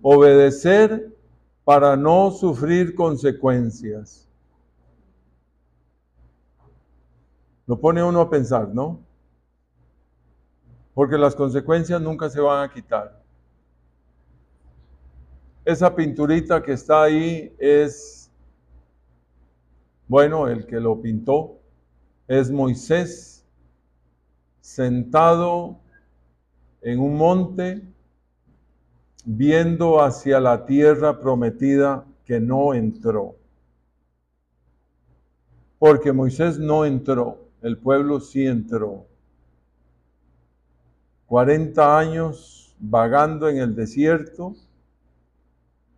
Obedecer para no sufrir consecuencias. Lo pone uno a pensar, ¿no? Porque las consecuencias nunca se van a quitar. Esa pinturita que está ahí es, bueno, el que lo pintó es Moisés sentado en un monte viendo hacia la tierra prometida que no entró. Porque Moisés no entró, el pueblo sí entró. 40 años vagando en el desierto,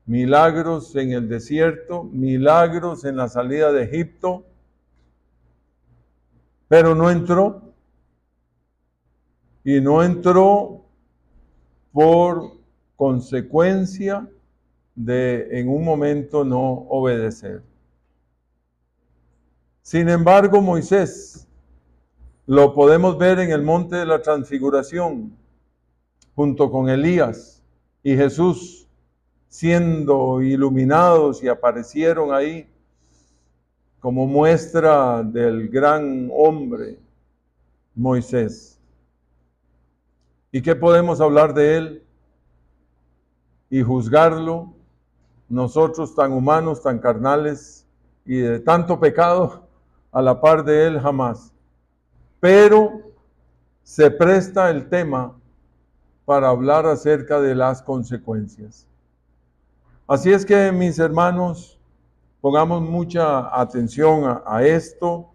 milagros en el desierto, milagros en la salida de Egipto, pero no entró. Y no entró por consecuencia de en un momento no obedecer. Sin embargo, Moisés lo podemos ver en el monte de la transfiguración, junto con Elías y Jesús, siendo iluminados y aparecieron ahí como muestra del gran hombre Moisés. ¿Y qué podemos hablar de él y juzgarlo? Nosotros tan humanos, tan carnales y de tanto pecado, a la par de él jamás. Pero se presta el tema para hablar acerca de las consecuencias. Así es que, mis hermanos, pongamos mucha atención a esto.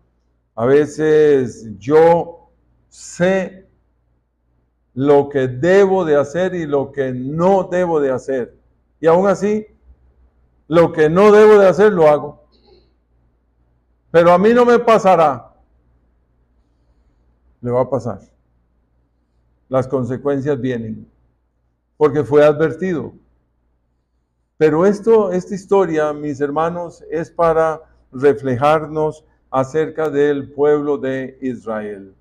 A veces yo sé lo que debo de hacer y lo que no debo de hacer. Y aún así, lo que no debo de hacer lo hago. Pero a mí no me pasará. Le va a pasar. Las consecuencias vienen. Porque fue advertido. Pero esta historia, mis hermanos, es para reflejarnos acerca del pueblo de Israel.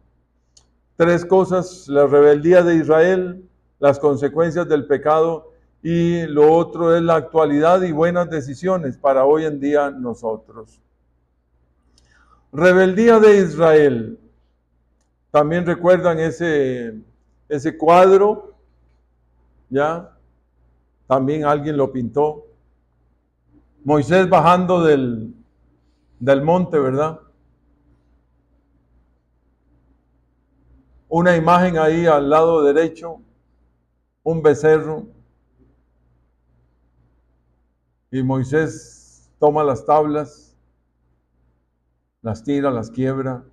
3 cosas: la rebeldía de Israel, las consecuencias del pecado, y lo otro es la actualidad y buenas decisiones para hoy en día nosotros. Rebeldía de Israel. También recuerdan ese cuadro, ¿ya? También alguien lo pintó. Moisés bajando del monte, ¿verdad? Una imagen ahí al lado derecho, un becerro. Y Moisés toma las tablas, las tira, las quiebra.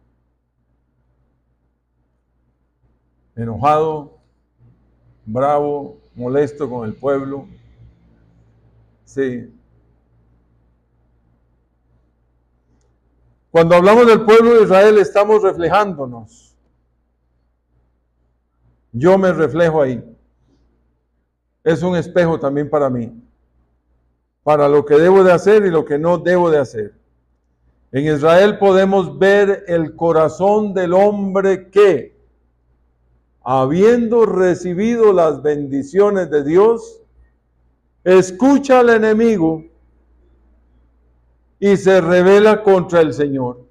Enojado, bravo, molesto con el pueblo. Sí. Cuando hablamos del pueblo de Israel, estamos reflejándonos. Yo me reflejo ahí. Es un espejo también para mí. Para lo que debo de hacer y lo que no debo de hacer. En Israel podemos ver el corazón del hombre que, habiendo recibido las bendiciones de Dios, escucha al enemigo y se rebela contra el Señor.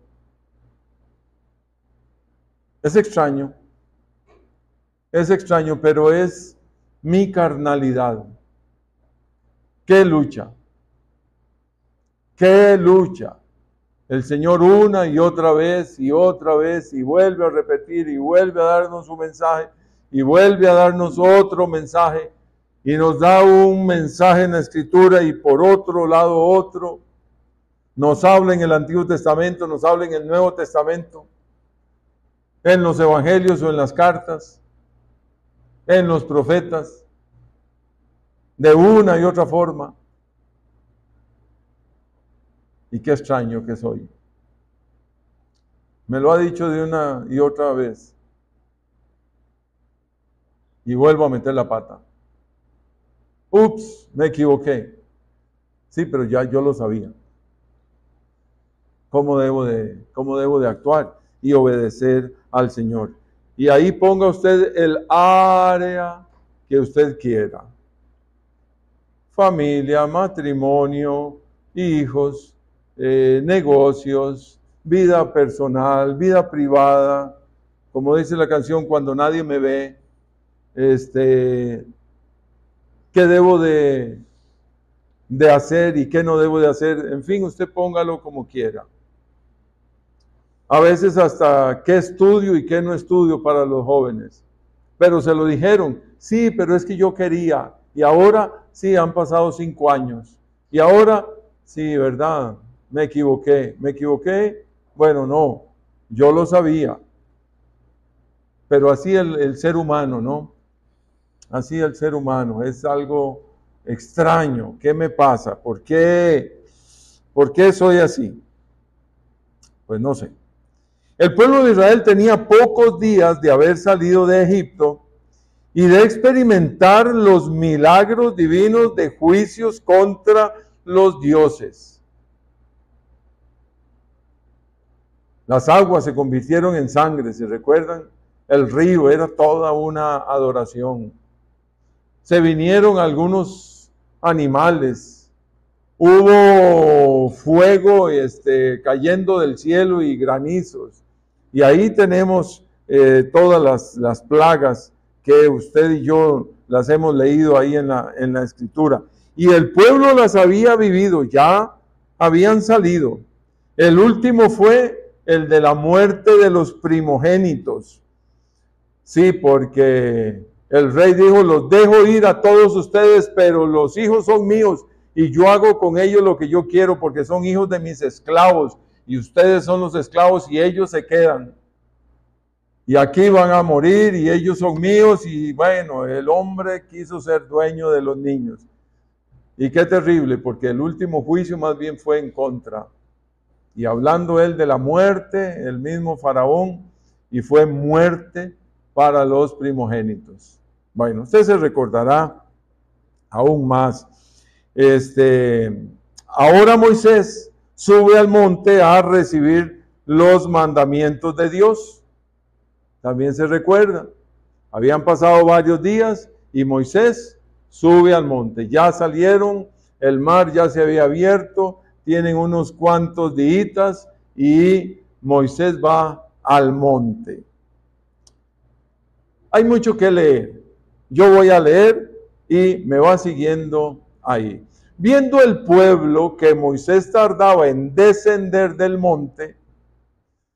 Es extraño, pero es mi carnalidad. ¿Qué lucha? ¿Qué lucha? El Señor una y otra vez, y vuelve a repetir, y vuelve a darnos un mensaje, y vuelve a darnos otro mensaje, y nos da un mensaje en la Escritura, y por otro lado otro. Nos habla en el Antiguo Testamento, nos habla en el Nuevo Testamento, en los Evangelios o en las cartas, en los profetas, de una y otra forma. Y qué extraño que soy. Me lo ha dicho de una y otra vez. Y vuelvo a meter la pata. Ups, me equivoqué. Sí, pero ya yo lo sabía. ¿Cómo debo de actuar y obedecer al Señor? Y ahí ponga usted el área que usted quiera. familia, matrimonio, hijos, negocios, vida personal, vida privada, como dice la canción, cuando nadie me ve, ¿qué debo de hacer y qué no debo de hacer? En fin, usted póngalo como quiera. A veces hasta qué estudio y qué no estudio para los jóvenes. Pero se lo dijeron, sí, pero es que yo quería. Y ahora, sí, han pasado 5 años. Y ahora, sí, ¿verdad? Me equivoqué. ¿Me equivoqué? Bueno, no, yo lo sabía. Pero así el ser humano, ¿no? Así el ser humano, es algo extraño. ¿Qué me pasa? ¿Por qué soy así? Pues no sé. El pueblo de Israel tenía pocos días de haber salido de Egipto y de experimentar los milagros divinos de juicios contra los dioses. Las aguas se convirtieron en sangre, ¿se recuerdan? El río era toda una adoración. Se vinieron algunos animales. Hubo fuego cayendo del cielo y granizos. Y ahí tenemos todas las plagas que usted y yo las hemos leído ahí en la escritura. Y el pueblo las había vivido, ya habían salido. El último fue el de la muerte de los primogénitos. Sí, porque el rey dijo, los dejo ir a todos ustedes, pero los hijos son míos y yo hago con ellos lo que yo quiero porque son hijos de mis esclavos y ustedes son los esclavos y ellos se quedan. Y aquí van a morir y ellos son míos y bueno, el hombre quiso ser dueño de los niños. Y qué terrible, porque el último juicio más bien fue en contra. Y hablando él de la muerte, el mismo faraón, y fue muerte para los primogénitos. Bueno, usted se recordará aún más. Ahora Moisés sube al monte a recibir los mandamientos de Dios. También se recuerda, habían pasado varios días y Moisés sube al monte. Ya salieron, el mar ya se había abierto, tienen unos cuantos días y Moisés va al monte. Hay mucho que leer. Yo voy a leer y me va siguiendo ahí. Viendo el pueblo que Moisés tardaba en descender del monte,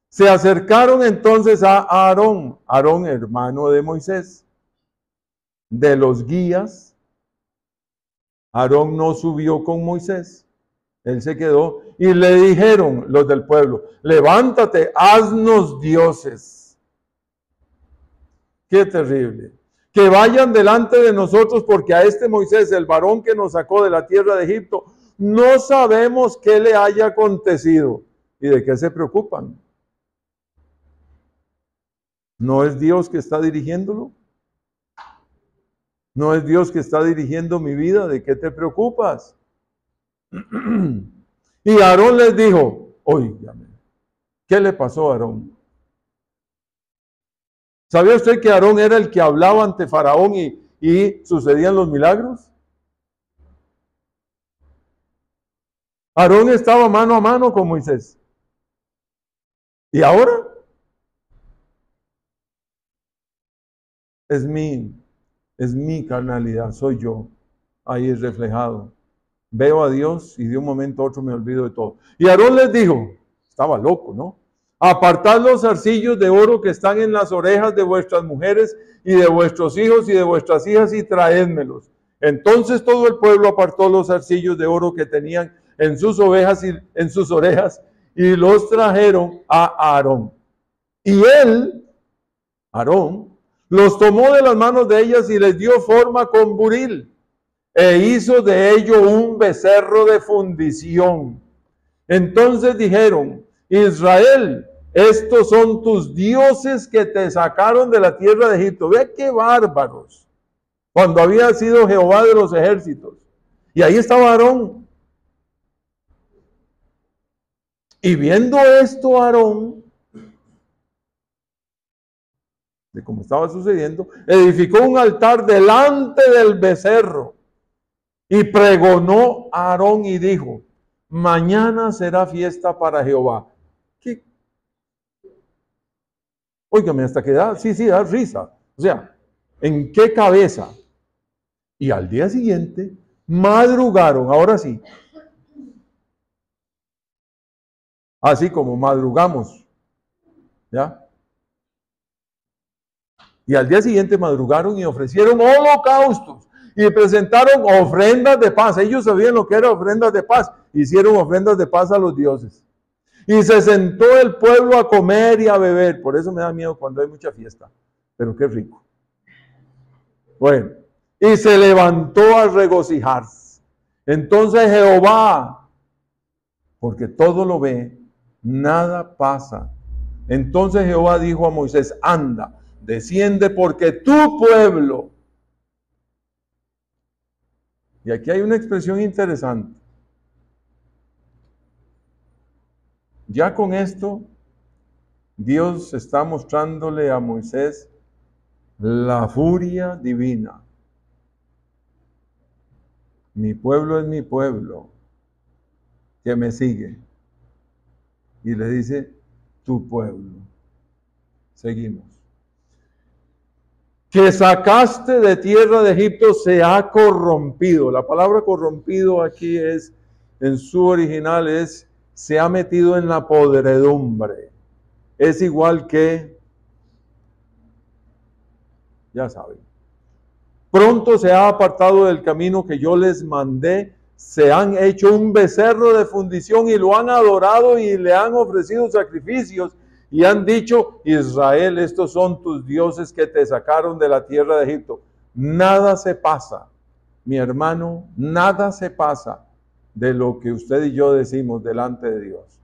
se acercaron entonces a Aarón, hermano de Moisés, de los guías. Aarón no subió con Moisés, él se quedó y le dijeron los del pueblo, levántate, haznos dioses. Qué terrible. Que vayan delante de nosotros porque a este Moisés, el varón que nos sacó de la tierra de Egipto, no sabemos qué le haya acontecido. ¿Y de qué se preocupan? ¿No es Dios que está dirigiéndolo? ¿No es Dios que está dirigiendo mi vida? ¿De qué te preocupas? Y Aarón les dijo, óigame, ¿qué le pasó a Aarón? ¿Sabía usted que Aarón era el que hablaba ante Faraón y sucedían los milagros? Aarón estaba mano a mano con Moisés. ¿Y ahora? Es mi carnalidad, soy yo. Ahí es reflejado. Veo a Dios y de un momento a otro me olvido de todo. Y Aarón les dijo, estaba loco, ¿no? Apartad los zarcillos de oro que están en las orejas de vuestras mujeres y de vuestros hijos y de vuestras hijas y traédmelos. Entonces todo el pueblo apartó los zarcillos de oro que tenían en sus ovejas y en sus orejas y los trajeron a Aarón. Y él, Aarón, los tomó de las manos de ellas y les dio forma con buril e hizo de ello un becerro de fundición. Entonces dijeron, Israel, estos son tus dioses que te sacaron de la tierra de Egipto. Ve qué bárbaros, cuando había sido Jehová de los ejércitos. Y ahí estaba Aarón. Y viendo esto Aarón, de cómo estaba sucediendo, edificó un altar delante del becerro. Y pregonó a Aarón y dijo, mañana será fiesta para Jehová. ¿Qué? Óigame, hasta que da, sí, da risa. O sea, ¿en qué cabeza? Y al día siguiente, madrugaron, ahora sí. Así como madrugamos, ¿ya? Y al día siguiente madrugaron y ofrecieron holocaustos y presentaron ofrendas de paz. Ellos sabían lo que eran ofrendas de paz. Hicieron ofrendas de paz a los dioses. Y se sentó el pueblo a comer y a beber. Por eso me da miedo cuando hay mucha fiesta. Pero qué rico. Bueno, y se levantó a regocijarse. Entonces Jehová, porque todo lo ve, nada pasa. Entonces Jehová dijo a Moisés, anda, desciende porque tu pueblo. Y aquí hay una expresión interesante. Ya con esto, Dios está mostrándole a Moisés la furia divina. Mi pueblo es mi pueblo que me sigue. Y le dice, tu pueblo. Seguimos. Que sacaste de tierra de Egipto se ha corrompido. La palabra corrompido aquí es, en su original es, se ha metido en la podredumbre. Es igual que, ya saben, pronto se ha apartado del camino que yo les mandé, se han hecho un becerro de fundición y lo han adorado y le han ofrecido sacrificios y han dicho, Israel, estos son tus dioses que te sacaron de la tierra de Egipto. Nada se pasa, mi hermano, nada se pasa de lo que usted y yo decimos delante de Dios.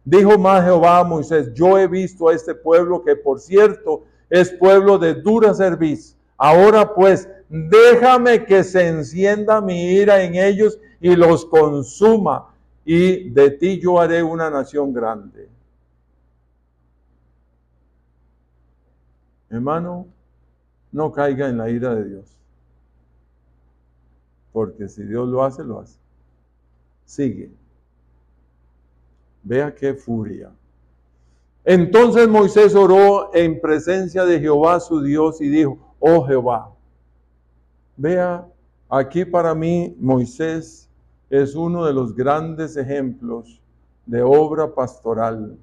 Dijo más Jehová a Moisés, yo he visto a este pueblo que por cierto es pueblo de dura cerviz. Ahora pues, déjame que se encienda mi ira en ellos y los consuma, y de ti yo haré una nación grande. Hermano, no caiga en la ira de Dios. Porque si Dios lo hace, lo hace. Sigue. Vea qué furia. Entonces Moisés oró en presencia de Jehová su Dios y dijo, oh Jehová. Vea, aquí para mí Moisés es uno de los grandes ejemplos de obra pastoral.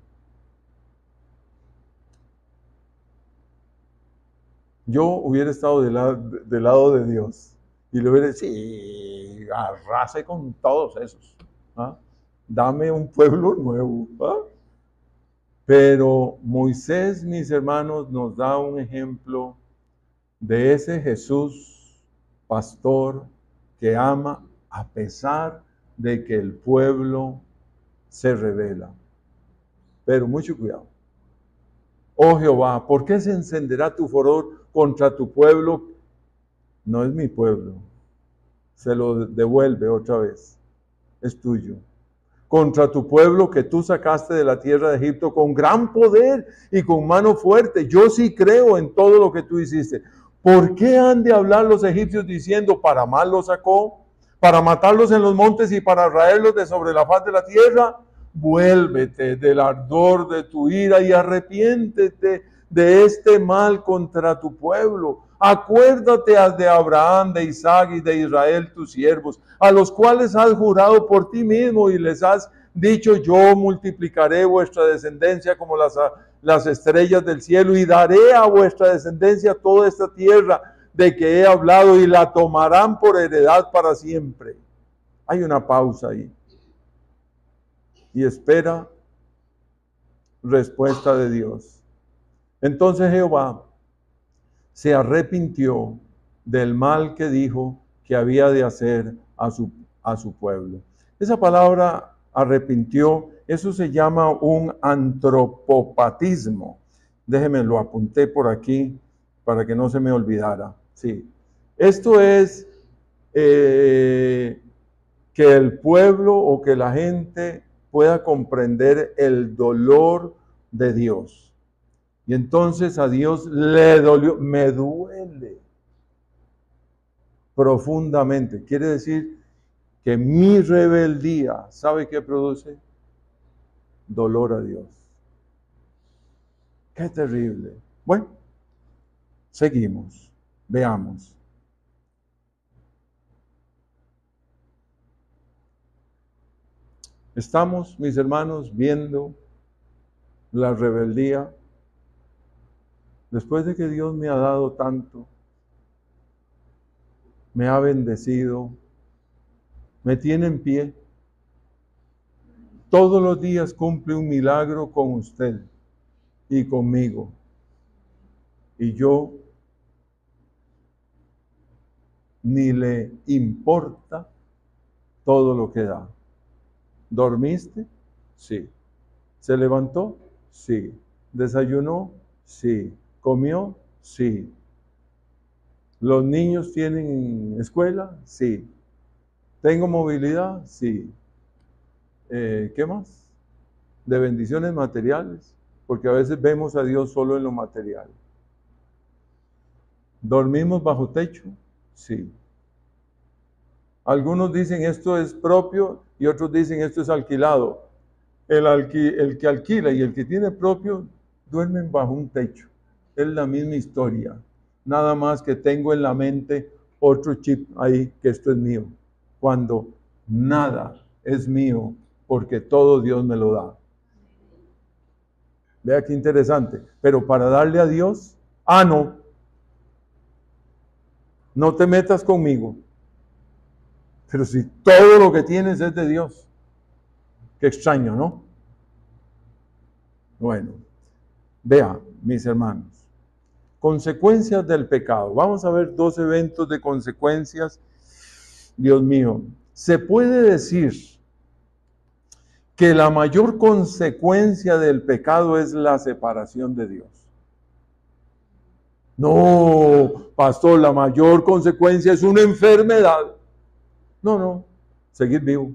Yo hubiera estado del lado de Dios y le hubiera dicho, sí, arrase con todos esos. ¿Ah? Dame un pueblo nuevo. ¿Ah? Pero Moisés, mis hermanos, nos da un ejemplo de ese Jesús pastor que ama a pesar de que el pueblo se rebela. Pero mucho cuidado. Oh Jehová, ¿por qué se encenderá tu furor contra tu pueblo? No es mi pueblo. Se lo devuelve otra vez. Es tuyo. Contra tu pueblo que tú sacaste de la tierra de Egipto con gran poder y con mano fuerte. Yo sí creo en todo lo que tú hiciste. ¿Por qué han de hablar los egipcios diciendo, para mal los sacó, para matarlos en los montes y para raerlos de sobre la faz de la tierra? Vuélvete del ardor de tu ira y arrepiéntete de este mal contra tu pueblo. Acuérdate de Abraham, de Isaac y de Israel, tus siervos, a los cuales has jurado por ti mismo y les has dicho, yo multiplicaré vuestra descendencia como las estrellas del cielo y daré a vuestra descendencia toda esta tierra de que he hablado y la tomarán por heredad para siempre. Hay una pausa ahí. Y espera respuesta de Dios. Entonces Jehová se arrepintió del mal que dijo que había de hacer a su pueblo. Esa palabra arrepintió, eso se llama un antropopatismo. Déjeme, lo apunté por aquí para que no se me olvidara. Sí. Esto es que el pueblo o que la gente pueda comprender el dolor de Dios. Y entonces a Dios le dolió, me duele profundamente. Quiere decir que mi rebeldía, ¿sabe qué produce? Dolor a Dios. ¡Qué terrible! Bueno, seguimos, veamos. Estamos, mis hermanos, viendo la rebeldía. Después de que Dios me ha dado tanto, me ha bendecido, me tiene en pie, todos los días cumple un milagro con usted y conmigo. Y yo ni le importa todo lo que da. ¿Dormiste? Sí. ¿Se levantó? Sí. ¿Desayunó? Sí. ¿Comió? Sí. ¿Los niños tienen escuela? Sí. ¿Tengo movilidad? Sí. ¿Qué más? De bendiciones materiales, porque a veces vemos a Dios solo en lo material. ¿Dormimos bajo techo? Sí. Algunos dicen esto es propio y otros dicen esto es alquilado. El que alquila y el que tiene propio duermen bajo un techo. Es la misma historia. Nada más que tengo en la mente otro chip ahí que esto es mío. Cuando nada es mío porque todo Dios me lo da. Vea qué interesante. Pero para darle a Dios, no te metas conmigo. Pero si todo lo que tienes es de Dios, qué extraño, ¿no? Bueno, vea, mis hermanos, consecuencias del pecado. Vamos a ver 2 eventos de consecuencias. Dios mío, se puede decir que la mayor consecuencia del pecado es la separación de Dios. No, pastor, la mayor consecuencia es una enfermedad. No, seguir vivo.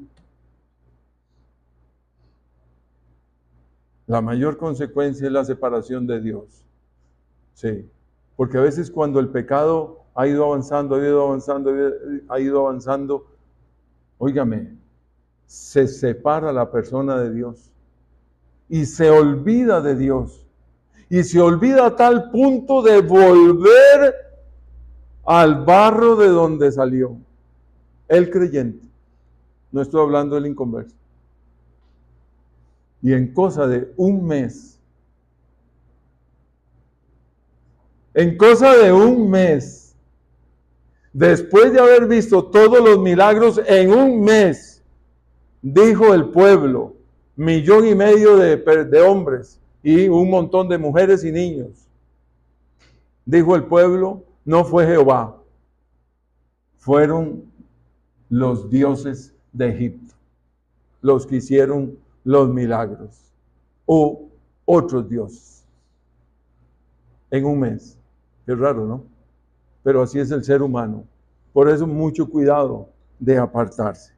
La mayor consecuencia es la separación de Dios. Sí, porque a veces cuando el pecado ha ido avanzando, óigame, se separa la persona de Dios y se olvida de Dios. Y se olvida a tal punto de volver al barro de donde salió. El creyente. No estoy hablando del inconverso. Y en cosa de un mes, después de haber visto todos los milagros en un mes, dijo el pueblo, 1,5 millones de hombres y un montón de mujeres y niños. Dijo el pueblo, no fue Jehová, fueron los dioses de Egipto, los que hicieron los milagros, o otros dioses. En un mes. Qué raro, ¿no? Pero así es el ser humano. Por eso mucho cuidado de apartarse.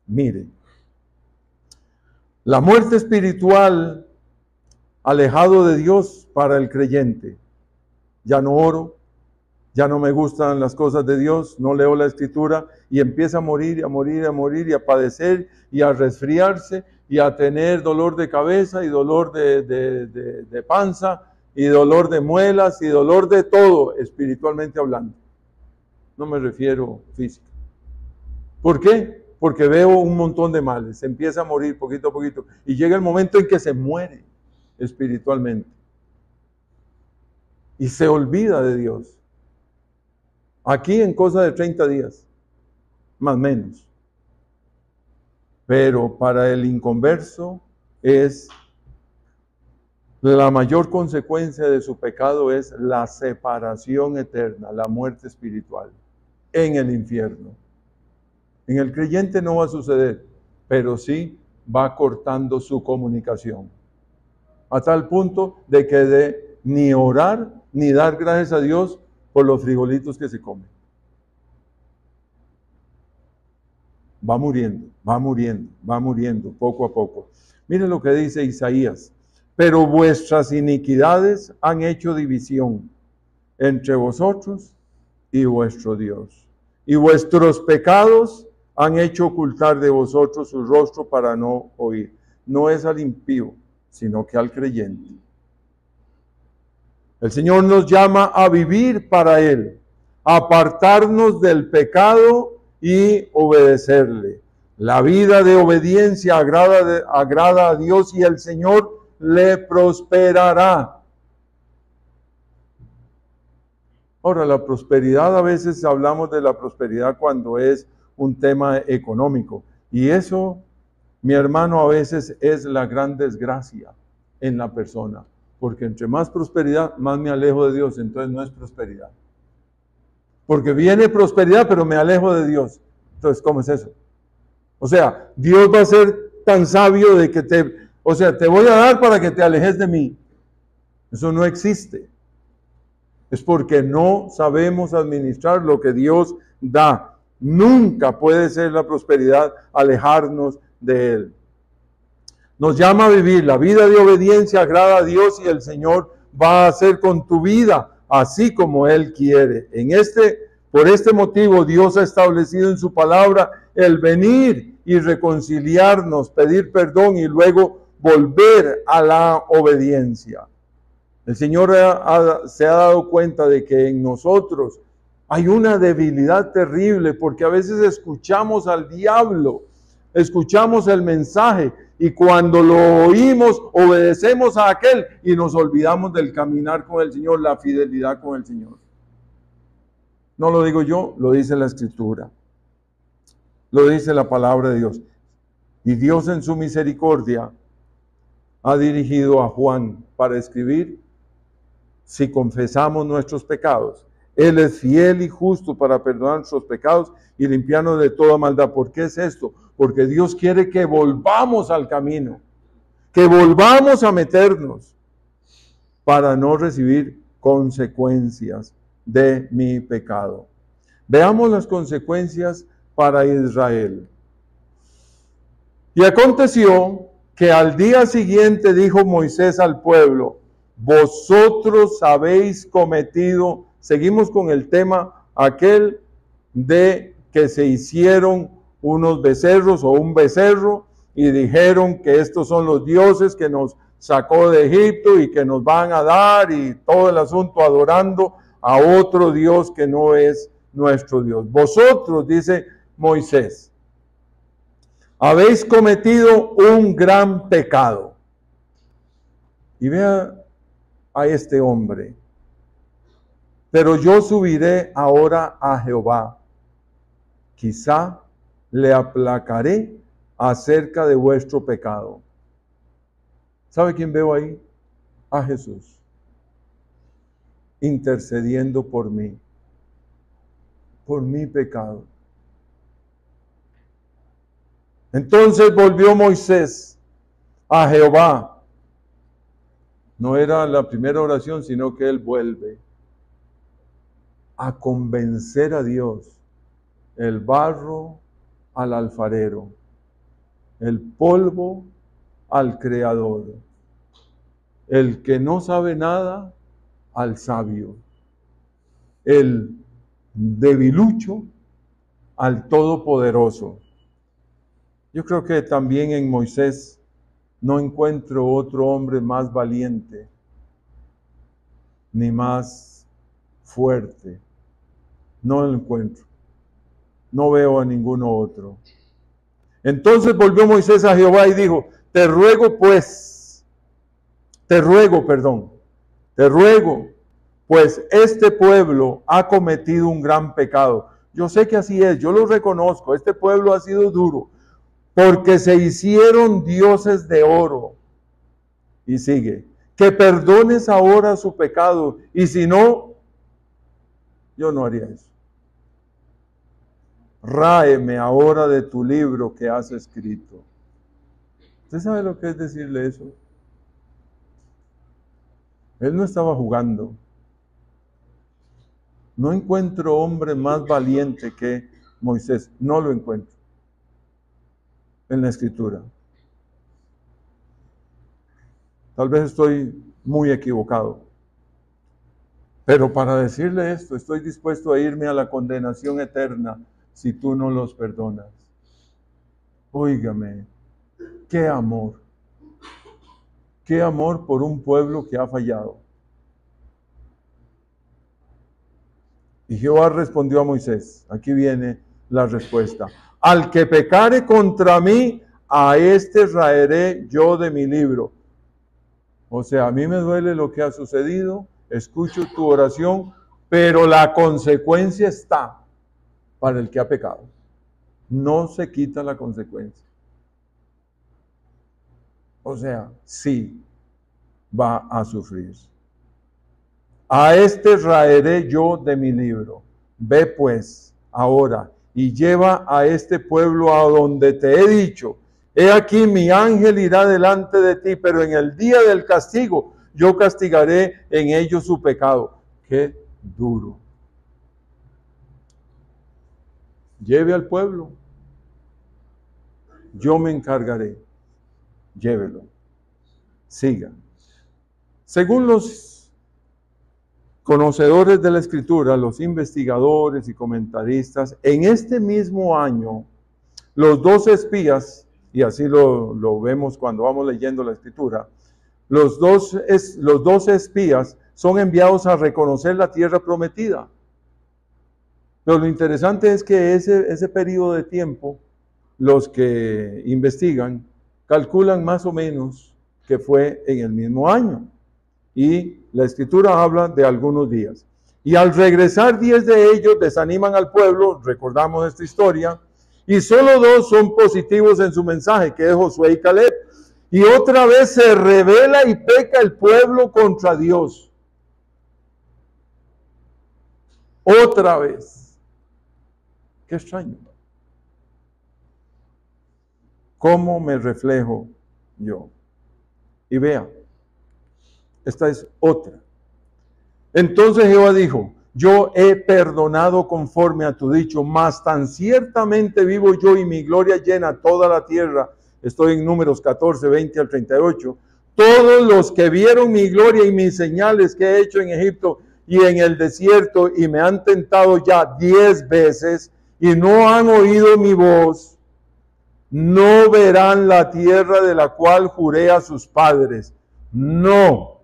Mire, la muerte espiritual, alejado de Dios para el creyente. Ya no oro, ya no me gustan las cosas de Dios, no leo la Escritura y empieza a morir, a morir, a morir y a padecer y a resfriarse y a tener dolor de cabeza y dolor de panza y dolor de muelas y dolor de todo, espiritualmente hablando. No me refiero físico. ¿Por qué? Porque veo un montón de males, se empieza a morir poquito a poquito y llega el momento en que se muere espiritualmente y se olvida de Dios. Aquí en cosa de 30 días, más o menos. Pero para el inconverso es la mayor consecuencia de su pecado es la separación eterna, la muerte espiritual en el infierno. En el creyente no va a suceder, pero sí va cortando su comunicación. A tal punto de que de ni orar ni dar gracias a Dios por los frijolitos que se comen. Va muriendo, va muriendo, va muriendo poco a poco. Miren lo que dice Isaías. Pero vuestras iniquidades han hecho división entre vosotros y vuestro Dios. Y vuestros pecados han hecho ocultar de vosotros su rostro para no oír. No es al impío, sino que al creyente. El Señor nos llama a vivir para Él, a apartarnos del pecado y obedecerle. La vida de obediencia agrada a Dios y el Señor le prosperará. Ahora, la prosperidad, a veces hablamos de la prosperidad cuando es un tema económico. Y eso, mi hermano, a veces es la gran desgracia en la persona. Porque entre más prosperidad, más me alejo de Dios. Entonces no es prosperidad. Porque viene prosperidad, pero me alejo de Dios. Entonces, ¿cómo es eso? O sea, Dios va a ser tan sabio de que te voy a dar para que te alejes de mí. Eso no existe. Es porque no sabemos administrar lo que Dios da. Nunca puede ser la prosperidad alejarnos de Él. Nos llama a vivir la vida de obediencia, agrada a Dios y el Señor va a hacer con tu vida así como Él quiere. Por este motivo Dios ha establecido en su palabra el venir y reconciliarnos, pedir perdón y luego volver a la obediencia. El Señor se ha dado cuenta de que en nosotros hay una debilidad terrible porque a veces escuchamos al diablo, escuchamos el mensaje y cuando lo oímos obedecemos a aquel y nos olvidamos del caminar con el Señor, la fidelidad con el Señor. No lo digo yo, lo dice la Escritura, lo dice la palabra de Dios. Y Dios en su misericordia ha dirigido a Juan para escribir: si confesamos nuestros pecados, Él es fiel y justo para perdonar nuestros pecados y limpiarnos de toda maldad. ¿Por qué es esto? Porque Dios quiere que volvamos al camino, que volvamos a meternos para no recibir consecuencias de mi pecado. Veamos las consecuencias para Israel. Y aconteció que al día siguiente dijo Moisés al pueblo: vosotros habéis cometido, seguimos con el tema aquel de que se hicieron unos becerros o un becerro y dijeron que estos son los dioses que nos sacó de Egipto y que nos van a dar y todo el asunto adorando a otro Dios que no es nuestro Dios. Vosotros, dice Moisés, habéis cometido un gran pecado. Y vea a este hombre: pero yo subiré ahora a Jehová, quizá le aplacaré acerca de vuestro pecado. ¿Sabe quién veo ahí? A Jesús, intercediendo por mí, por mi pecado. Entonces volvió Moisés a Jehová. No era la primera oración, sino que él vuelve a convencer a Dios, el barro al alfarero, el polvo al creador, el que no sabe nada al sabio, el debilucho al todopoderoso. Yo creo que también en Moisés no encuentro otro hombre más valiente, ni más fuerte. No lo encuentro. No veo a ninguno otro. Entonces volvió Moisés a Jehová y dijo: te ruego, pues este pueblo ha cometido un gran pecado. Yo sé que así es, yo lo reconozco, este pueblo ha sido duro, porque se hicieron dioses de oro. Y sigue: que perdones ahora su pecado, y si no, yo no haría eso. Ráeme ahora de tu libro que has escrito. ¿Usted sabe lo que es decirle eso? Él no estaba jugando. No encuentro hombre más valiente que Moisés. No lo encuentro en la Escritura. Tal vez estoy muy equivocado. Pero para decirle esto, estoy dispuesto a irme a la condenación eterna si tú no los perdonas. Óigame, qué amor. Qué amor por un pueblo que ha fallado. Y Jehová respondió a Moisés, aquí viene la respuesta: al que pecare contra mí, a este raeré yo de mi libro. O sea, a mí me duele lo que ha sucedido, escucho tu oración, pero la consecuencia está para el que ha pecado. No se quita la consecuencia. O sea, sí va a sufrir. A este raeré yo de mi libro. Ve pues ahora y lleva a este pueblo a donde te he dicho. He aquí mi ángel irá delante de ti, pero en el día del castigo yo castigaré en ellos su pecado. Qué duro. Lleve al pueblo. Yo me encargaré. Llévelo. Siga. Según los conocedores de la Escritura, los investigadores y comentaristas, en este mismo año, los 12 espías, y así lo vemos cuando vamos leyendo la Escritura, los 12 espías son enviados a reconocer la tierra prometida. Pero lo interesante es que ese periodo de tiempo, los que investigan calculan más o menos que fue en el mismo año. Y la Escritura habla de algunos días. Y al regresar 10 de ellos desaniman al pueblo, recordamos esta historia, y solo 2 son positivos en su mensaje, que es Josué y Caleb. Y otra vez se rebela y peca el pueblo contra Dios. Otra vez. Qué extraño. ¿Cómo me reflejo yo? Y vea, esta es otra. Entonces Jehová dijo: yo he perdonado conforme a tu dicho, mas tan ciertamente vivo yo y mi gloria llena toda la tierra. Estoy en Números 14, 20 al 38. Todos los que vieron mi gloria y mis señales que he hecho en Egipto y en el desierto y me han tentado ya 10 veces y no han oído mi voz, no verán la tierra de la cual juré a sus padres. No.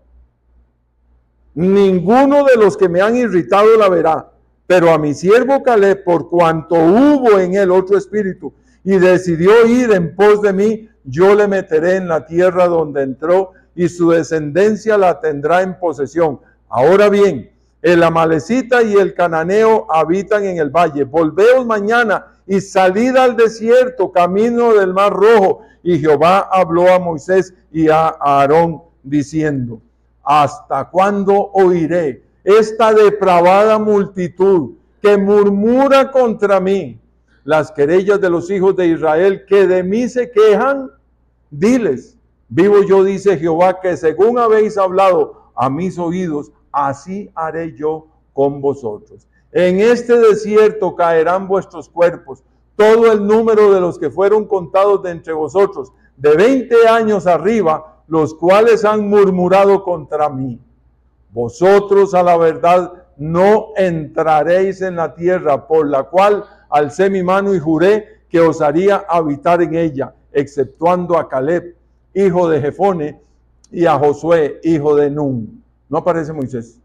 Ninguno de los que me han irritado la verá, pero a mi siervo Caleb, por cuanto hubo en él otro espíritu y decidió ir en pos de mí, yo le meteré en la tierra donde entró y su descendencia la tendrá en posesión. Ahora bien, el amalecita y el cananeo habitan en el valle. Volveos mañana y salid al desierto, camino del mar rojo. Y Jehová habló a Moisés y a Aarón diciendo: ¿hasta cuándo oiré esta depravada multitud que murmura contra mí? Las querellas de los hijos de Israel que de mí se quejan, diles: vivo yo, dice Jehová, que según habéis hablado a mis oídos, así haré yo con vosotros. En este desierto caerán vuestros cuerpos, todo el número de los que fueron contados de entre vosotros, de 20 años arriba, los cuales han murmurado contra mí. Vosotros a la verdad no entraréis en la tierra, por la cual alcé mi mano y juré que os haría habitar en ella, exceptuando a Caleb, hijo de Jefone, y a Josué, hijo de Nun. ¿No aparece Moisés?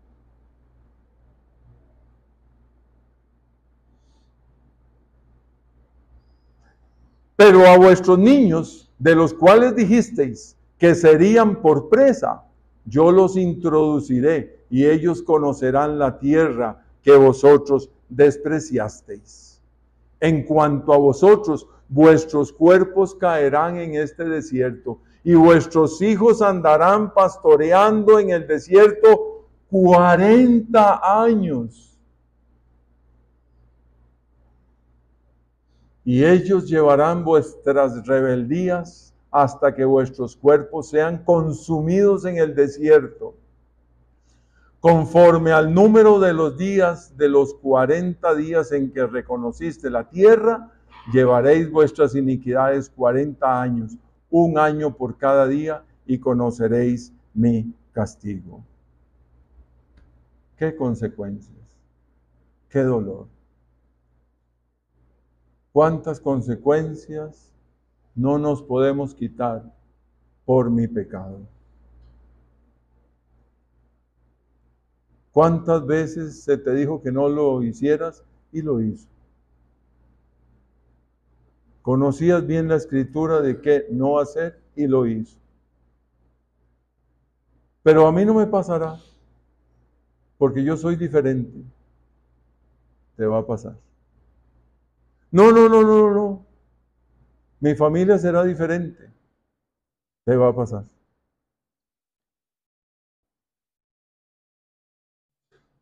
Pero a vuestros niños, de los cuales dijisteis que serían por presa, yo los introduciré y ellos conocerán la tierra que vosotros despreciasteis. En cuanto a vosotros, vuestros cuerpos caerán en este desierto y vuestros hijos andarán pastoreando en el desierto 40 años. Y ellos llevarán vuestras rebeldías hasta que vuestros cuerpos sean consumidos en el desierto. Conforme al número de los días, de los 40 días en que reconociste la tierra, llevaréis vuestras iniquidades 40 años, 1 año por cada día, y conoceréis mi castigo. ¿Qué consecuencias? ¿Qué dolor? ¿Cuántas consecuencias no nos podemos quitar por mi pecado. ¿Cuántas veces se te dijo que no lo hicieras y lo hizo? Conocías bien la escritura de qué no hacer y lo hizo. Pero a mí no me pasará, porque yo soy diferente. Te va a pasar. No. Mi familia será diferente. Te va a pasar.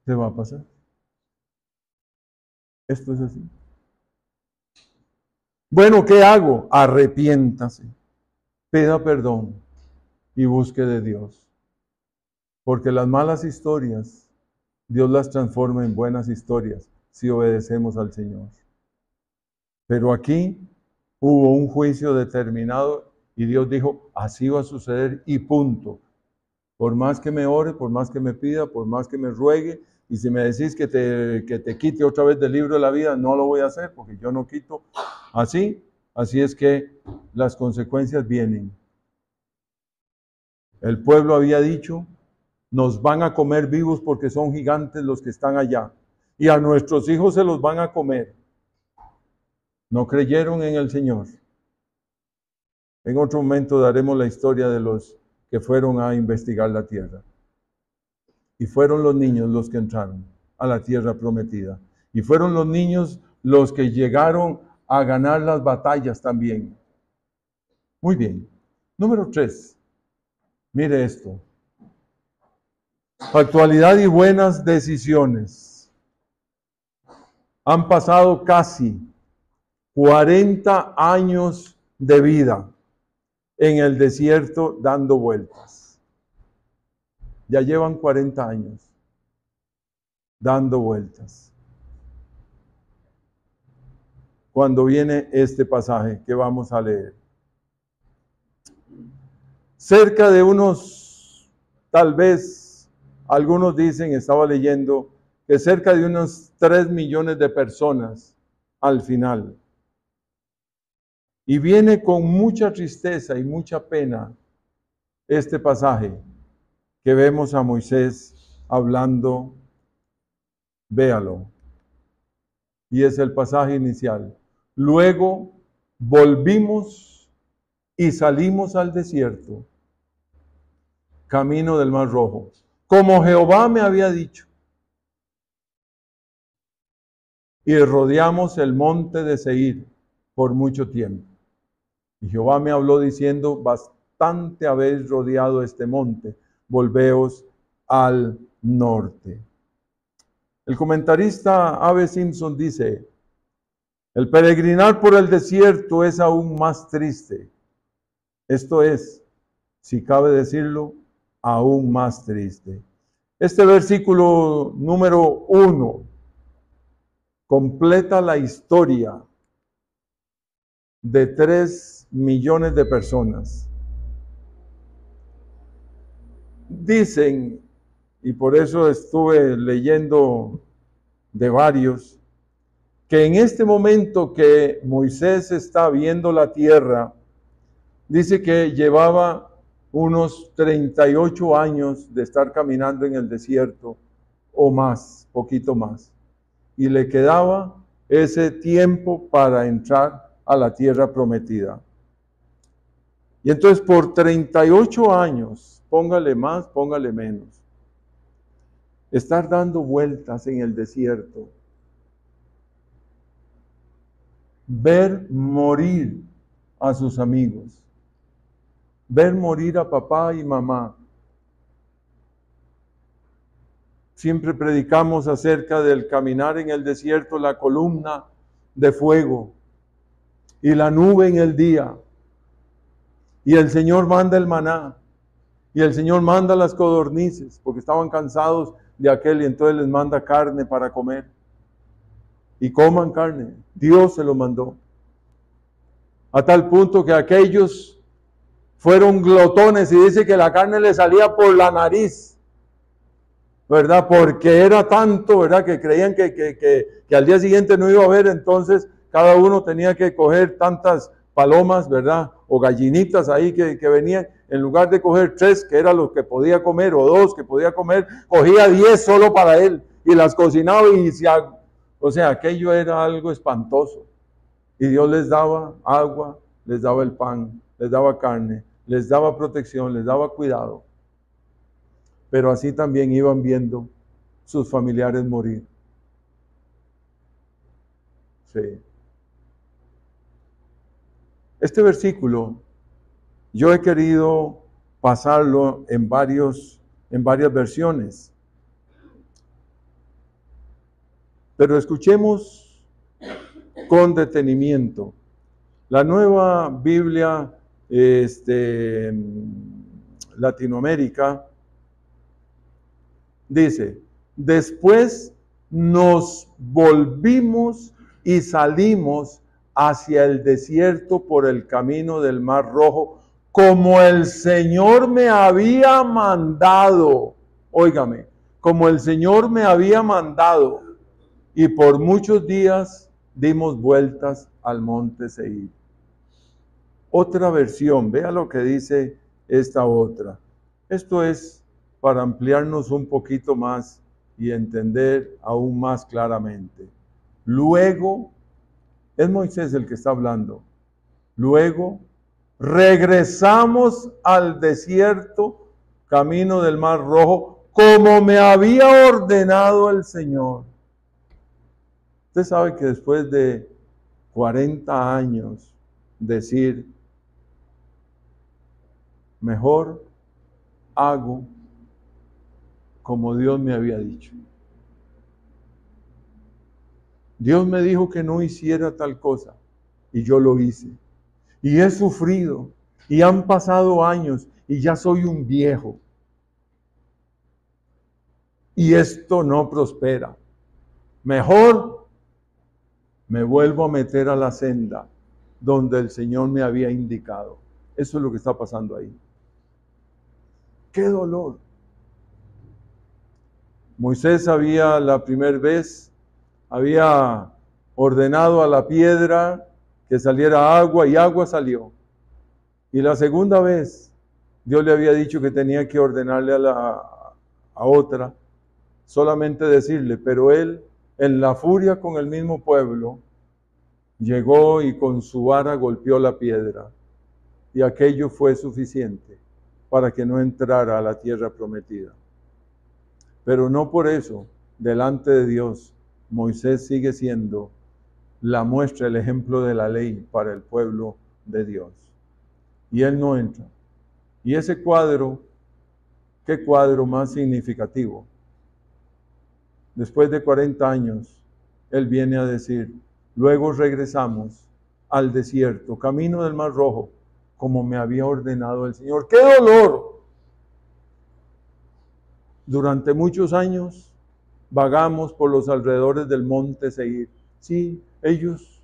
Te va a pasar. Esto es así. Bueno, ¿qué hago? Arrepiéntase, pida perdón y busque de Dios. Porque las malas historias, Dios las transforma en buenas historias si obedecemos al Señor. Pero aquí hubo un juicio determinado y Dios dijo, así va a suceder y punto. Por más que me ore, por más que me pida, por más que me ruegue, y si me decís que te quite otra vez del libro de la vida, no lo voy a hacer porque yo no quito. Así es que las consecuencias vienen. El pueblo había dicho, nos van a comer vivos porque son gigantes los que están allá, y a nuestros hijos se los van a comer. No creyeron en el Señor. En otro momento daremos la historia de los que fueron a investigar la tierra. Y fueron los niños los que entraron a la tierra prometida. Y fueron los niños los que llegaron a ganar las batallas también. Muy bien. Número 3. Mire esto. Actualidad y buenas decisiones. Han pasado casi 40 años de vida en el desierto dando vueltas. Ya llevan 40 años dando vueltas. Cuando viene este pasaje que vamos a leer. Cerca de unos, tal vez, algunos dicen, estaba leyendo, que cerca de unos 3 millones de personas al final. Y viene con mucha tristeza y mucha pena este pasaje que vemos a Moisés hablando, véalo. Y es el pasaje inicial. Luego volvimos y salimos al desierto, camino del Mar Rojo, como Jehová me había dicho. Y rodeamos el monte de Seir por mucho tiempo. Y Jehová me habló diciendo, bastante habéis rodeado este monte, volveos al norte. El comentarista A.B. Simpson dice, el peregrinar por el desierto es aún más triste. Esto es, si cabe decirlo, aún más triste. Este versículo número 1 completa la historia de 3 millones de personas. Dicen, y por eso estuve leyendo de varios, que en este momento que Moisés está viendo la tierra, dice que llevaba unos 38 años de estar caminando en el desierto, o más, poquito más. Y le quedaba ese tiempo para entrar a la tierra prometida. Y entonces por 38 años, póngale más, póngale menos, estar dando vueltas en el desierto, ver morir a sus amigos, ver morir a papá y mamá. Siempre predicamos acerca del caminar en el desierto, la columna de fuego y la nube en el día. Y el Señor manda el maná. Y el Señor manda las codornices, porque estaban cansados de aquel y entonces les manda carne para comer. Y coman carne. Dios se lo mandó. A tal punto que aquellos fueron glotones y dice que la carne les salía por la nariz, ¿verdad? Porque era tanto, ¿verdad? Que creían que al día siguiente no iba a haber, entonces cada uno tenía que coger tantas palomas, ¿verdad? O gallinitas ahí que venían, en lugar de coger 3, que era lo que podía comer, o 2 que podía comer, cogía 10 solo para él y las cocinaba o sea, aquello era algo espantoso. Y Dios les daba agua, les daba el pan, les daba carne, les daba protección, les daba cuidado. Pero así también iban viendo sus familiares morir. Sí. Este versículo yo he querido pasarlo en varias versiones. Pero escuchemos con detenimiento. La Nueva Biblia Latinoamérica dice: después nos volvimos y salimos hacia el desierto por el camino del Mar Rojo, como el Señor me había mandado. Óigame, como el Señor me había mandado. Y por muchos días dimos vueltas al monte Seir. Otra versión, vea lo que dice esta otra. Esto es para ampliarnos un poquito más y entender aún más claramente. Luego, es Moisés el que está hablando. Luego, regresamos al desierto, camino del Mar Rojo, como me había ordenado el Señor. Usted sabe que después de 40 años decir, mejor hago como Dios me había dicho. Dios me dijo que no hiciera tal cosa y yo lo hice. Y he sufrido y han pasado años y ya soy un viejo. Y esto no prospera. Mejor me vuelvo a meter a la senda donde el Señor me había indicado. Eso es lo que está pasando ahí. ¡Qué dolor! Moisés había la primera vez, había ordenado a la piedra que saliera agua y agua salió. Y la segunda vez, Dios le había dicho que tenía que ordenarle a otra, solamente decirle, pero él, en la furia con el mismo pueblo, llegó y con su vara golpeó la piedra. Y aquello fue suficiente para que no entrara a la tierra prometida. Pero no por eso, delante de Dios, Moisés sigue siendo la muestra, el ejemplo de la ley para el pueblo de Dios. Y él no entra. Y ese cuadro, ¿qué cuadro más significativo? Después de 40 años, él viene a decir, luego regresamos al desierto, camino del Mar Rojo, como me había ordenado el Señor. ¡Qué dolor! Durante muchos años vagamos por los alrededores del monte Seir. Sí, ellos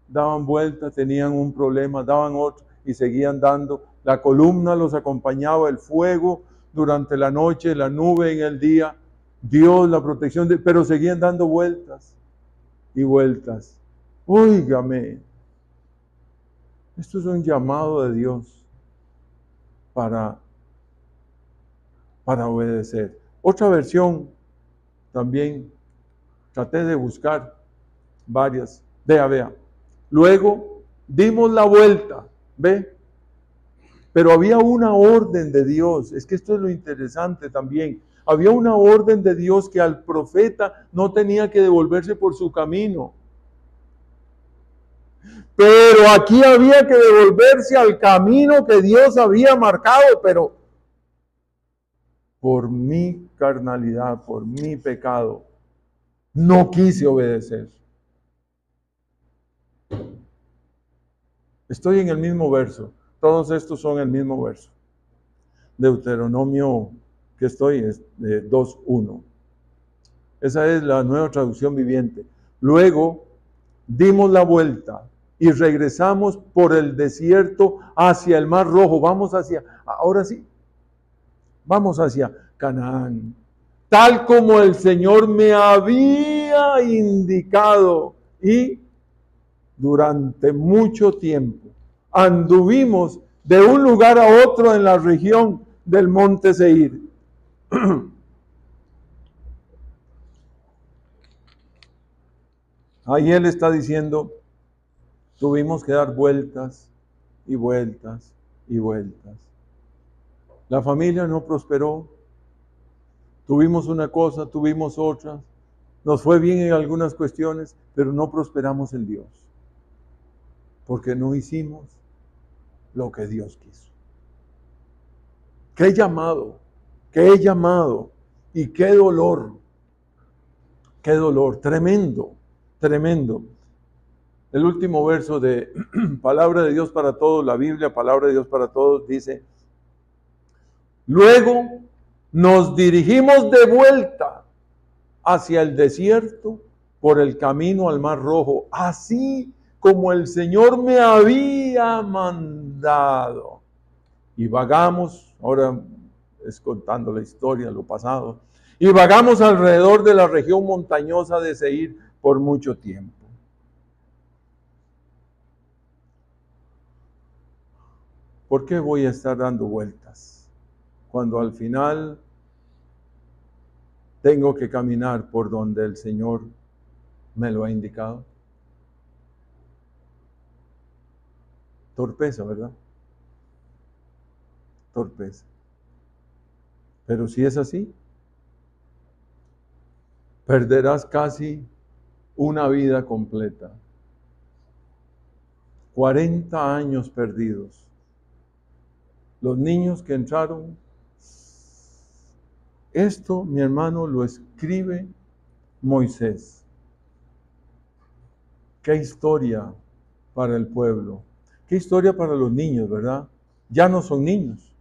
daban vueltas, tenían un problema, daban otro y seguían dando. La columna los acompañaba, el fuego durante la noche, la nube en el día, Dios, la protección, pero seguían dando vueltas y vueltas. Óigame, esto es un llamado de Dios para obedecer. Otra versión también, traté de buscar varias. Vea. Luego dimos la vuelta, ¿ve? Pero había una orden de Dios. Es que esto es lo interesante también. Había una orden de Dios que al profeta no tenía que devolverse por su camino. Pero aquí había que devolverse al camino que Dios había marcado, pero por mi carnalidad, por mi pecado, no quise obedecer. Estoy en el mismo verso. Todos estos son el mismo verso. Deuteronomio que estoy es de 2:1. Esa es la Nueva Traducción Viviente. Luego dimos la vuelta y regresamos por el desierto hacia el Mar Rojo. Ahora sí, vamos hacia Canaán. Tal como el Señor me había indicado. Y durante mucho tiempo anduvimos de un lugar a otro en la región del monte Seir. Ahí él está diciendo, tuvimos que dar vueltas y vueltas y vueltas. La familia no prosperó. Tuvimos una cosa, tuvimos otra. Nos fue bien en algunas cuestiones, pero no prosperamos en Dios. Porque no hicimos lo que Dios quiso. Qué llamado y qué dolor, tremendo, tremendo. El último verso de Palabra de Dios para Todos, la Biblia, Palabra de Dios para Todos, dice, luego nos dirigimos de vuelta hacia el desierto por el camino al Mar Rojo, así como el Señor me había mandado. Y vagamos, ahora es contando la historia, lo pasado, y vagamos alrededor de la región montañosa de Seir por mucho tiempo. ¿Por qué voy a estar dando vueltas cuando al final tengo que caminar por donde el Señor me lo ha indicado? Torpeza, ¿verdad? Torpeza. Pero si es así, perderás casi una vida completa. 40 años perdidos. Los niños que entraron, esto, mi hermano, lo escribe Moisés. Qué historia para el pueblo. Qué historia para los niños, ¿verdad? Ya no son niños.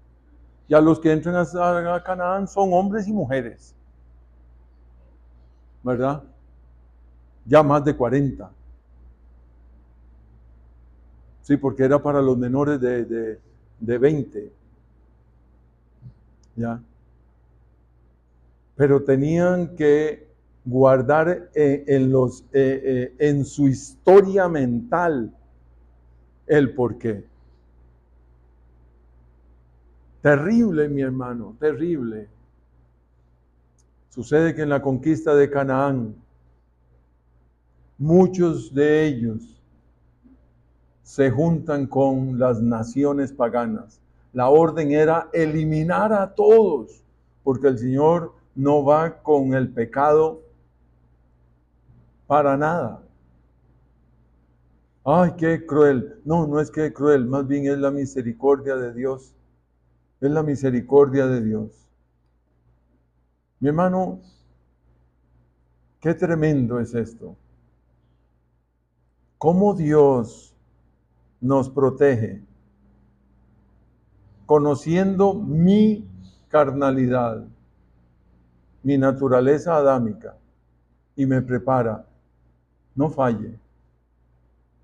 Ya los que entran a Canaán son hombres y mujeres. ¿Verdad? Ya más de 40. Sí, porque era para los menores de 20. ¿Ya? Pero tenían que guardar en su historia mental el porqué. Terrible, mi hermano, terrible. Sucede que en la conquista de Canaán, muchos de ellos se juntan con las naciones paganas. La orden era eliminar a todos, porque el Señor no va con el pecado para nada. Ay, qué cruel. No, no es que cruel, más bien es la misericordia de Dios. Es la misericordia de Dios. Mi hermano, qué tremendo es esto. ¿Cómo Dios nos protege? Conociendo mi carnalidad, mi naturaleza adámica, y me prepara. No falle.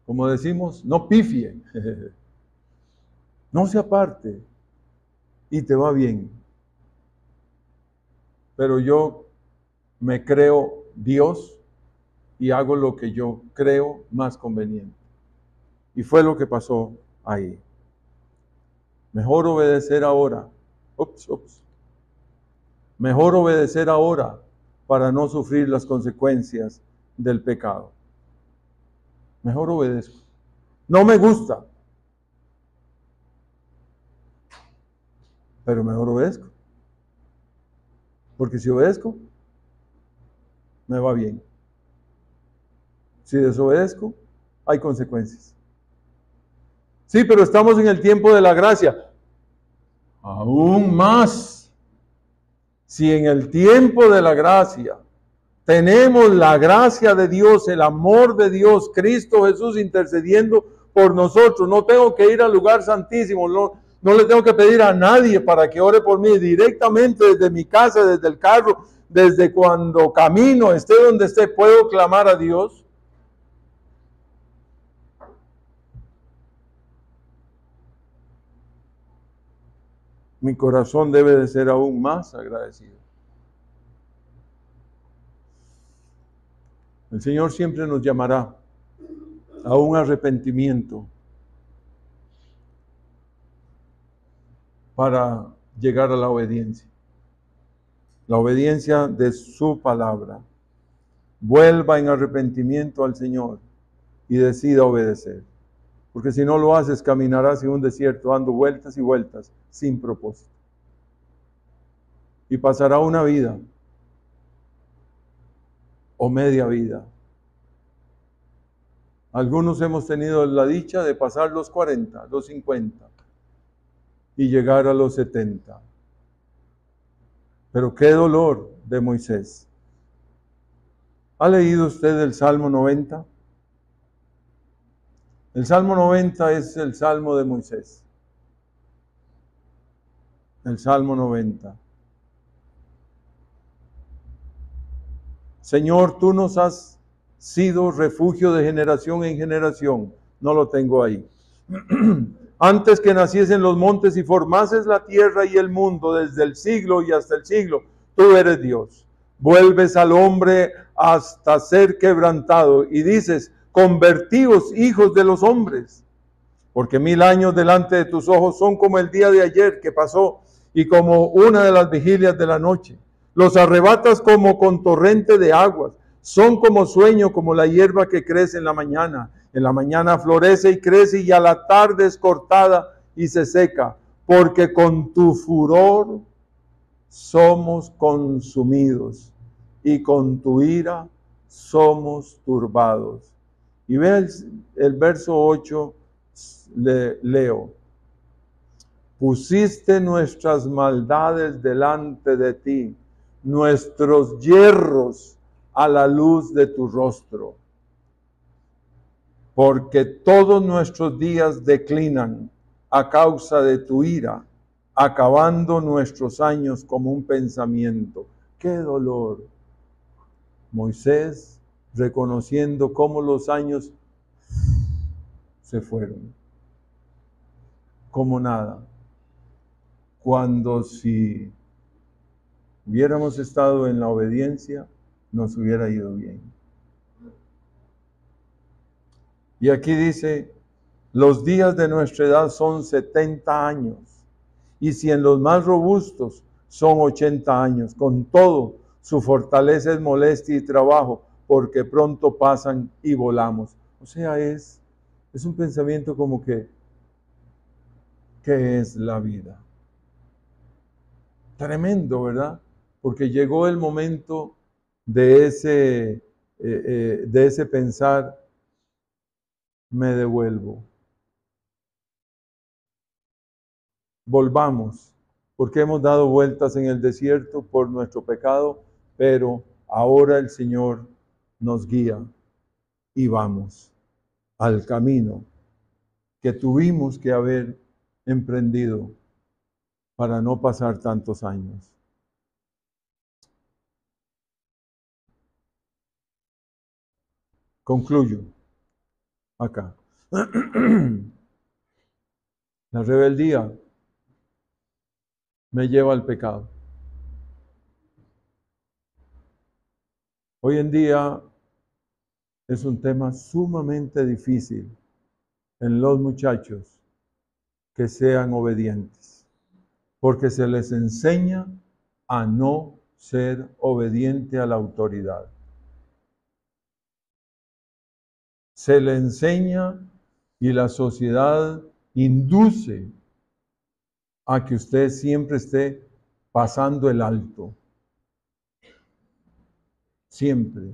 Como decimos, no pifie. No se aparte. Y te va bien. Pero yo me creo Dios y hago lo que yo creo más conveniente. Y fue lo que pasó ahí. Mejor obedecer ahora. Mejor obedecer ahora para no sufrir las consecuencias del pecado. Mejor obedezco. No me gusta, pero mejor obedezco. Porque si obedezco, me va bien. Si desobedezco, hay consecuencias. Sí, pero estamos en el tiempo de la gracia. Aún más. Si en el tiempo de la gracia tenemos la gracia de Dios, el amor de Dios, Cristo Jesús intercediendo por nosotros, no tengo que ir al lugar santísimo, no le tengo que pedir a nadie para que ore por mí, directamente desde mi casa, desde el carro, desde cuando camino, esté donde esté, puedo clamar a Dios. Mi corazón debe de ser aún más agradecido. El Señor siempre nos llamará a un arrepentimiento, para llegar a la obediencia. La obediencia de su palabra. Vuelva en arrepentimiento al Señor y decida obedecer. Porque si no lo haces, caminarás en un desierto dando vueltas y vueltas sin propósito. Y pasará una vida o media vida. Algunos hemos tenido la dicha de pasar los 40, los 50 y llegar a los 70. Pero qué dolor de Moisés. ¿Ha leído usted el Salmo 90? El Salmo 90 es el Salmo de Moisés. El Salmo 90. Señor, tú nos has sido refugio de generación en generación. No lo tengo ahí. Antes que naciesen los montes y formases la tierra y el mundo, desde el siglo y hasta el siglo, tú eres Dios. Vuelves al hombre hasta ser quebrantado y dices, convertíos hijos de los hombres, porque 1000 años delante de tus ojos son como el día de ayer que pasó y como una de las vigilias de la noche. Los arrebatas como con torrente de aguas, son como sueño, como la hierba que crece en la mañana. En la mañana florece y crece y a la tarde es cortada y se seca, porque con tu furor somos consumidos y con tu ira somos turbados. Y ve el verso 8, leo. Pusiste nuestras maldades delante de ti, nuestros yerros a la luz de tu rostro. Porque todos nuestros días declinan a causa de tu ira, acabando nuestros años como un pensamiento. ¡Qué dolor! Moisés reconociendo cómo los años se fueron, como nada. Cuando si hubiéramos estado en la obediencia, nos hubiera ido bien. Y aquí dice, los días de nuestra edad son 70 años, y si en los más robustos son 80 años, con todo, su fortaleza es molestia y trabajo, porque pronto pasan y volamos. O sea, es un pensamiento como que, ¿qué es la vida? Tremendo, ¿verdad? Porque llegó el momento de ese pensar, me devuelvo. Volvamos, porque hemos dado vueltas en el desierto por nuestro pecado, pero ahora el Señor nos guía y vamos al camino que tuvimos que haber emprendido para no pasar tantos años. Concluyo acá. La rebeldía me lleva al pecado. Hoy en día es un tema sumamente difícil en los muchachos que sean obedientes, porque se les enseña a no ser obediente a la autoridad. Se le enseña y la sociedad induce a que usted siempre esté pasando el alto. Siempre.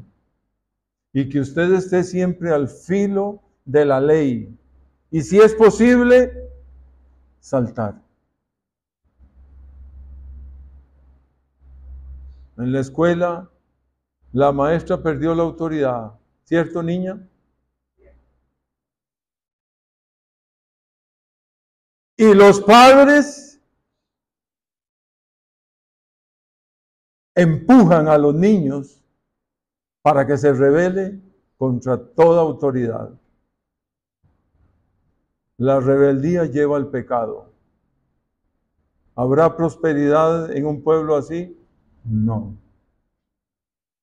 Y que usted esté siempre al filo de la ley. Y si es posible, saltar. En la escuela, la maestra perdió la autoridad. ¿Cierto, niña? Y los padres empujan a los niños para que se rebele contra toda autoridad. La rebeldía lleva al pecado. ¿Habrá prosperidad en un pueblo así? No.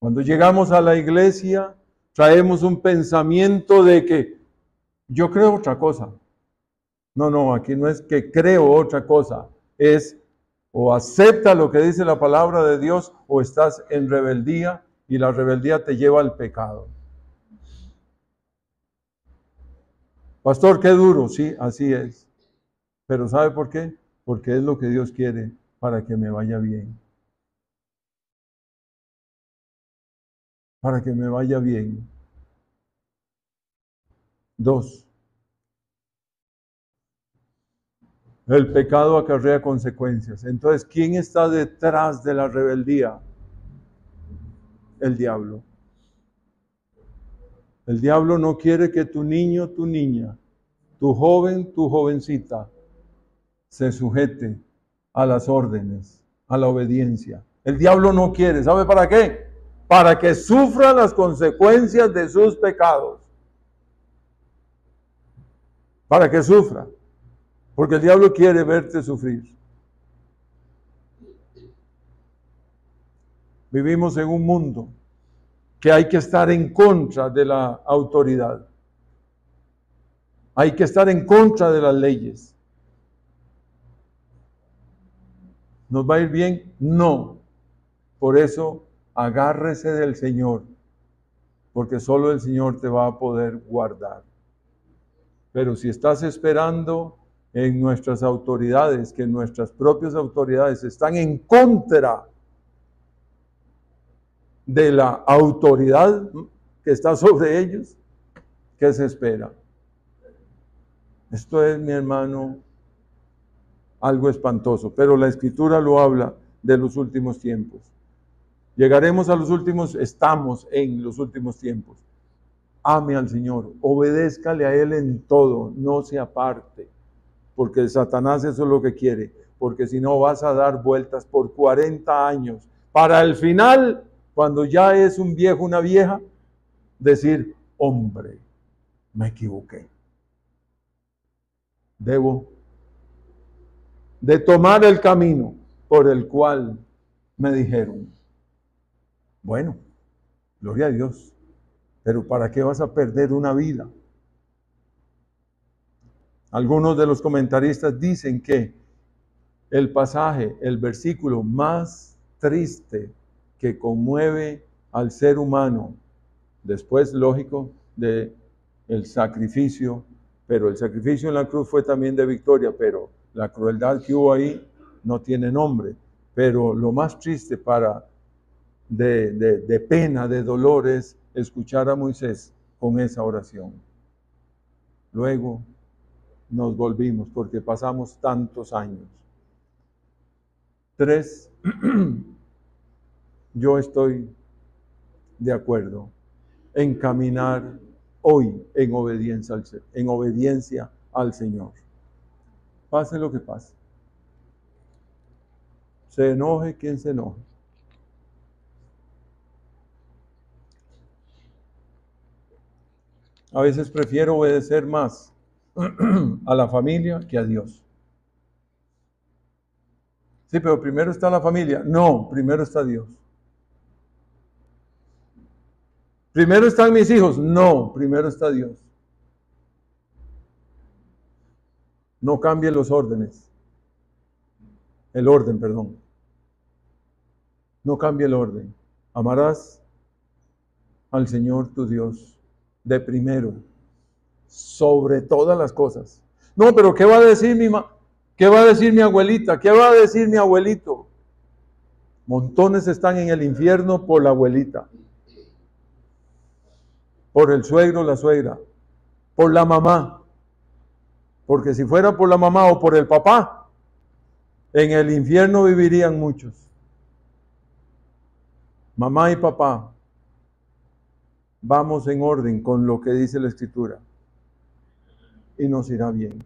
Cuando llegamos a la iglesia, traemos un pensamiento de que yo creo otra cosa. No, aquí no es que creo otra cosa, es o acepta lo que dice la palabra de Dios o estás en rebeldía y la rebeldía te lleva al pecado. Pastor, qué duro, sí, así es. Pero ¿sabe por qué? Porque es lo que Dios quiere para que me vaya bien. Para que me vaya bien. 2. El pecado acarrea consecuencias. Entonces, ¿quién está detrás de la rebeldía? El diablo. El diablo no quiere que tu niño, tu niña, tu joven, tu jovencita, se sujete a las órdenes, a la obediencia. El diablo no quiere. ¿Sabe para qué? Para que sufra las consecuencias de sus pecados. Para que sufra. Porque el diablo quiere verte sufrir. Vivimos en un mundo que hay que estar en contra de la autoridad. Hay que estar en contra de las leyes. ¿Nos va a ir bien? No. Por eso, agárrese del Señor, porque solo el Señor te va a poder guardar. Pero si estás esperando en nuestras autoridades, que nuestras propias autoridades están en contra de la autoridad que está sobre ellos, ¿qué se espera? Esto es, mi hermano, algo espantoso, pero la Escritura lo habla de los últimos tiempos. Llegaremos a los últimos, estamos en los últimos tiempos. Ame al Señor, obedézcale a Él en todo, no se aparte, porque Satanás eso es lo que quiere, porque si no vas a dar vueltas por 40 años, para el final, cuando ya es un viejo, una vieja, decir, hombre, me equivoqué. Debo de tomar el camino por el cual me dijeron. Bueno, gloria a Dios, pero ¿para qué vas a perder una vida? Algunos de los comentaristas dicen que el pasaje, el versículo más triste que conmueve al ser humano, después, lógico, de el sacrificio, pero el sacrificio en la cruz fue también de victoria, pero la crueldad que hubo ahí no tiene nombre. Pero lo más triste de pena, de dolor, es escuchar a Moisés con esa oración. Luego nos volvimos porque pasamos tantos años. 3, yo estoy de acuerdo en caminar hoy en obediencia al Señor. Pase lo que pase. Se enoje quien se enoje. A veces prefiero obedecer más a la familia que a Dios. Sí, pero primero está la familia. No, primero está Dios. Primero están mis hijos. No, primero está Dios. No cambien los órdenes. El orden, perdón. No cambie el orden. Amarás al Señor tu Dios de primero, sobre todas las cosas. No, pero ¿qué va a decir ¿qué va a decir mi abuelita? ¿Qué va a decir mi abuelito? Montones están en el infierno por la abuelita, por el suegro, la suegra, por la mamá. Porque si fuera por la mamá o por el papá, en el infierno vivirían muchos. Mamá y papá, vamos en orden con lo que dice la Escritura y nos irá bien.